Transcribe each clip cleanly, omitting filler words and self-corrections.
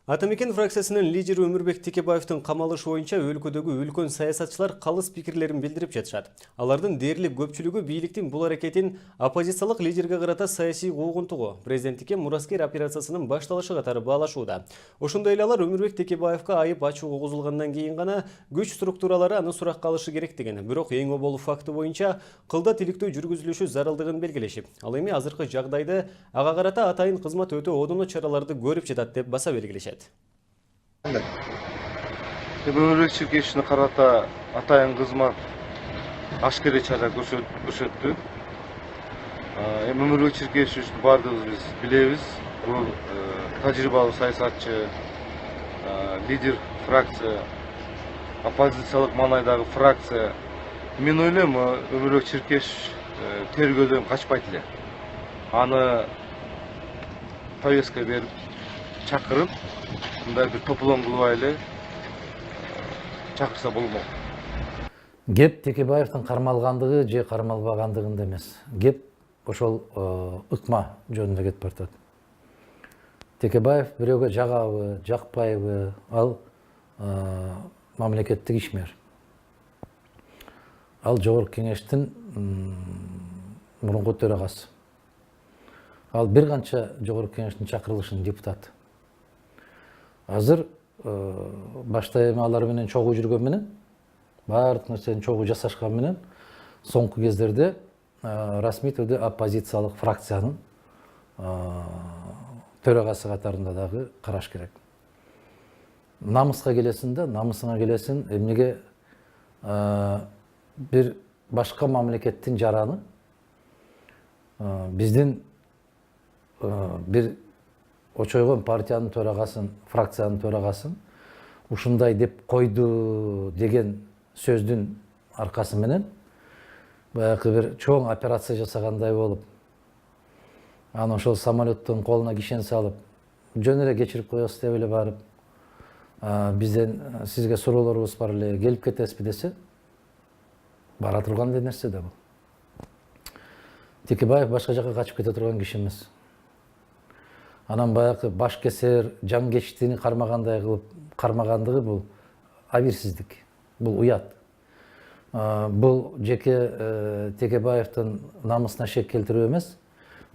Атамекен фракциясынын лидери Өмүрбек Текебаевдин камалышы боюнча өлкөдөгү үлкөн саясатчылар калыс пикирлерин билдирип жатышат. Алардын дээрлик көпчүлүгү бийликтин бул аракетин оппозициялык лидерге карата саясий куугунтугу, президенттикке мураскер операциясынын башталышы катары баалашууда. Ошондой эле алар Өмүрбек Текебаевга айып ачуу козулгандан кийин гана күч структуралары аны суракка алышы керектигин, бирок эң оболу факты боюнча кылда тиликтөө жүргүзүлүшү зарылдыгын белгилешип, ал эми азыркы жагдайды ага карата атайын кызмат өтө одоно чараларды көрүп жатат деп баса белгилешет. Өмүрбек Чиркешевичине карата атайын кызмат ашкере чара көрсөттү. Өмүрбек Чиркешевичти баардыгыбыз биз билебиз. Бул тажрыйбалуу саясатчы, лидер фракция, оппозициялык маанайдагы фракция. Мен ойлойм, Өмүрбек Чиркешевич тергөөдөн качпайт эле. Аны повестка берип, чакырып, мындай бир топлом кылбай эле чакырса болмок. Геп Текебаевдин кармалгандыгы же кармалбагандыгында эмес. Геп ошол ыкма жөнүндө кетип баратат. Текебаев бирөөгө жагабы, жакпайбы, ал мамлекеттик ишмер. Ал Жогорку Кеңештин мурунку төрагасы. Ал бир канча Жогорку Кеңештин чакырылышынын депутаты. Азыр башта эми алар менен чогуу жүргөн менен, баардык нерсени чогуу жасашкан менен, соңку кездерде расмий түрдө оппозициялык фракциянын төрагасы катарында дагы караш керек. Намыска келесин да, намысыңа келесин, эмнеге бир башка мамлекеттин жараны биздин бир очойгон партиянын төрагасын, фракциянын төрагасын ушундай деп койду деген сөздүн аркасы менен баягы бир чоң операция жасагандай болуп, аны ошол самолеттун колуна кишен салып, жөн эле кечирип коебуз деп эле барып, бизден сизге суроолорубуз бар эле, келип кетесизби десе, бара турган нерсе да бул. Текебаев башка жака качып кете турган киши эмес. Анан баягы баш кесер, жан кечтини кармагандай кылып кармагандыгы бул абийирсиздик, бул уят. Бул жеке Текебаевдин намысына шек келтирүү эмес,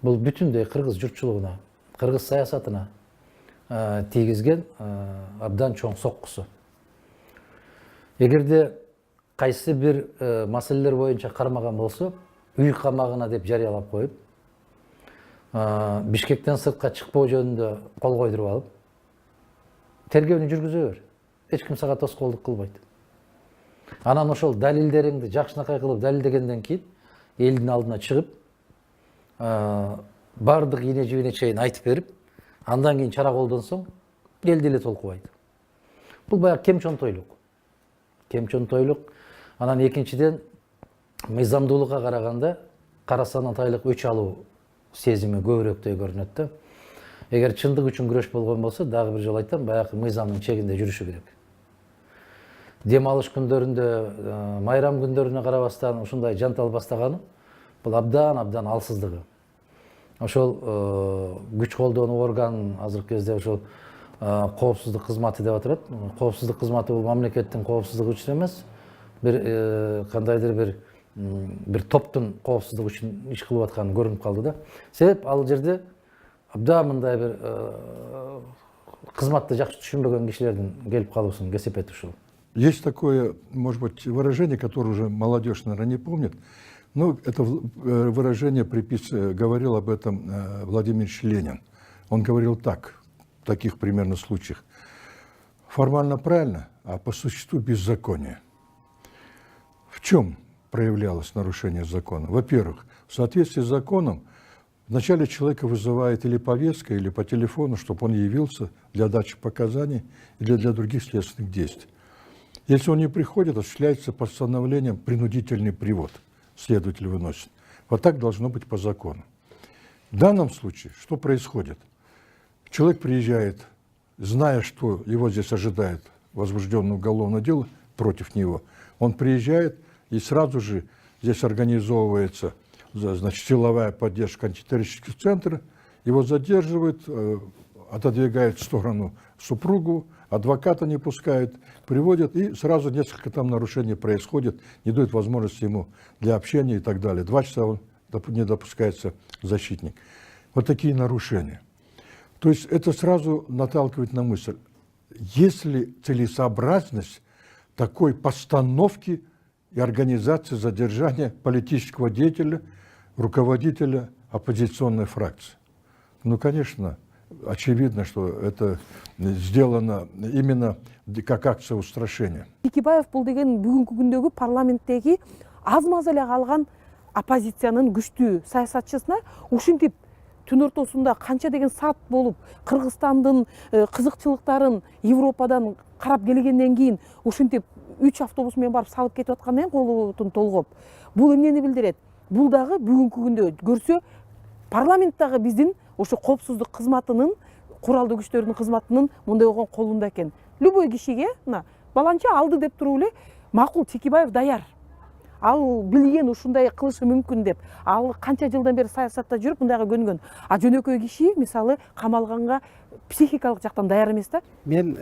бул бүтүндөй кыргыз журтчулугуна, кыргыз саясатына тийгизген абдан чоң соккусу. Эгерде кайсы бир маселелер боюнча кармаган болсо, үй камагына деп жарыялап коюп, Бишкектен сыртка чыкпоо жөнүндө кол койдуруп алып, тергөөнү жүргүзө бер. Эч ким сага тоскоолдук кылбайт. Анан ошол далилдериңди жакшынакай кылып далилдегенден кийин элдин алдына чыгып, бардык ийне жибине чейин айтып берип, андан кийин чара колдонсоң, эл деле толкубайт. Бул баягы кемчонтойлук. Кемчонтойлук. Анан экинчиден мыйзамдуулукка караганда карасан атайлык өч алуу сезими көбүрөөктөй көрүнөт да. Эгер чындык үчүн күрөш болгон болсо, дагы бир жолу айтам, баягы мыйзамдын чегинде жүрүшү керек. Дем алыш күндөрүндө, майрам күндөрүнө карабастан ушундай жантал бастаганы бул абдан алсыздыгы. Ошол күч колдонуу орган азыркы кезде ошол коопсуздук кызматы деп атырат. Коопсуздук кызматы бул мамлекеттин коопсуздугу үчүн эмес, бир кандайдыр бир топтун коопсуздугу үчүн иш кылып атканы көрүнүп калды да. Себеп ал жерде абдан мындай бир кызматты жакшы түшүнбөгөн кишилердин келип калуусун кесип ушул. Есть такое, может быть, выражение, которое уже молодежь, наверное, не помнит, но это выражение говорил об этом Владимир Ильич Ленин. Он говорил так, в таких примерно случаях: формально правильно, а по существу беззаконие. В чем проявлялось нарушение закона? Во-первых, в соответствии с законом вначале человека вызывает или повестка, или по телефону, чтобы он явился для дачи показаний или для других следственных действий. Если он не приходит, осуществляется постановлением принудительный привод, следователь выносит. Вот так должно быть по закону. В данном случае что происходит? Человек приезжает, зная, что его здесь ожидает возбужденное уголовное дело против него. Он приезжает, и сразу же здесь организовывается, значит, силовая поддержка антитеррористических центров. Его задерживают, отодвигает в сторону супругу, адвоката не пускают, приводят, и сразу несколько там нарушений происходит, не дают возможности ему для общения и так далее. 2 часа не допускается защитник. Вот такие нарушения. То есть это сразу наталкивает на мысль, есть ли целесообразность такой постановки и организации задержания политического деятеля, руководителя оппозиционной фракции. Ну, конечно, очевидно, что это сделано именно как акция устрашения. Текебаев бул деген бүгүнкү күндөгү парламенттеги аз маз эле калган оппозициянын күчтүү саясатчысына ушинтип түн ортосунда канча деген саат болуп Кыргызстандын кызыкчылыктарын Европадан карап келгенден кийин ушинтип 3 автобус менен барып салып кетип аткандан кийин колу толгоп, бул эмнени билдирет? Бул дагы бүгүнкү күндө көрсө парламенттагы биздин ошо коопсуздук кызматынын, куралдуу күчтөрдүн кызматынын мындай болгон колунда экен. Любой кишиге мына баланча алды деп туруп эле макул Текебаев даяр. Ал билген ушундай кылышы мүмкүн деп. Ал канча жылдан бери саясатта жүрүп мындайга көнгөн. А жөнөкөй киши мисалы камалганга психикалык жактан даяр эмес да. Мен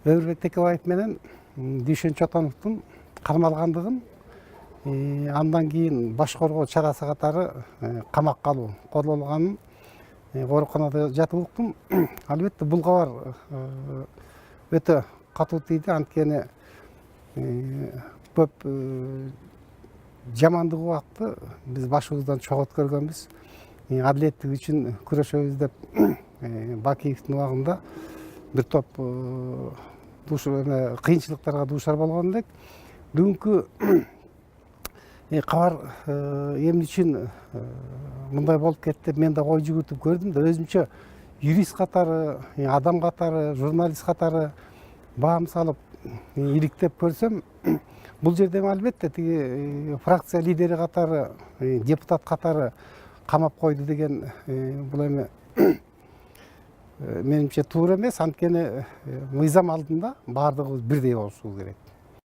Өмүрбек Текебаев менен Дүйшөн Чотоновдун кармалгандыгын, андан кийин баш коргоо чарасы катары камакка алуу колдонулганын ооруканада жатып уктум. Албетте бул кабар өтө катуу тийди, анткени көп жамандык убакты биз башыбыздан чогот көргөнбүз. Адилеттик үчүн күрөшөбүз деп Бакиевдин убагында бир топ кыйынчылыктарга дуушар болгон элек. Бүгүнкү кабар эмне үчүн мындай болуп кетти деп мен да ой жүгүртүп көрдүм да, өзүмчө юрист катары, адам катары, журналист катары баам салып иликтеп көрсөм, бул жерде албетте тиги фракция лидери катары, депутат катары камап койду деген бул эми менимче туура эмес. Анткени мыйзам алдында баардыгыбыз бирдей болушубуз керек.